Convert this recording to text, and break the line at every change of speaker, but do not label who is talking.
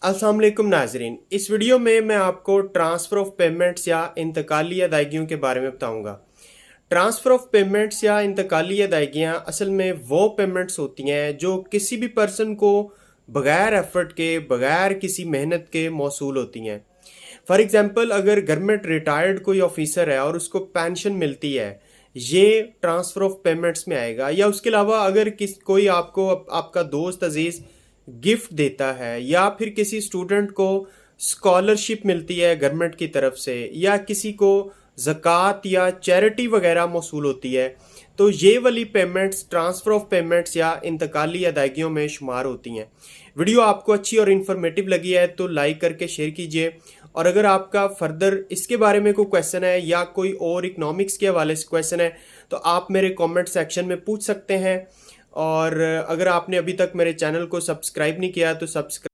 अस्सलाम वालेकुम नाजरीन। इस वीडियो में मैं आपको ट्रांसफ़र ऑफ पेमेंट्स या इंतकाली अदायगियों के बारे में बताऊंगा। ट्रांसफ़र ऑफ पेमेंट्स या इंतकाली अदायगियाँ असल में वो पेमेंट्स होती हैं जो किसी भी पर्सन को बग़ैर एफ़र्ट के, बग़ैर किसी मेहनत के मौसूल होती हैं। फॉर एग्ज़ाम्पल, अगर गवर्नमेंट रिटायर्ड कोई ऑफिसर है और उसको पेंशन मिलती है, ये ट्रांसफ़र ऑफ पेमेंट्स में आएगा। या उसके अलावा अगर कोई आपको आपका दोस्त अजीज़ गिफ्ट देता है, या फिर किसी स्टूडेंट को स्कॉलरशिप मिलती है गवर्नमेंट की तरफ से, या किसी को ज़कात या चैरिटी वगैरह मौसूल होती है, तो ये वाली पेमेंट्स ट्रांसफ़र ऑफ पेमेंट्स या इंतकाली अदायगियों में शुमार होती हैं। वीडियो आपको अच्छी और इन्फॉर्मेटिव लगी है तो लाइक करके शेयर कीजिए। और अगर आपका फर्दर इसके बारे में कोई क्वेश्चन है या कोई और इकोनॉमिक्स के हवाले से क्वेश्चन है तो आप मेरे कमेंट सेक्शन में पूछ सकते हैं। और अगर आपने अभी तक मेरे चैनल को सब्सक्राइब नहीं किया तो सब्सक्राइब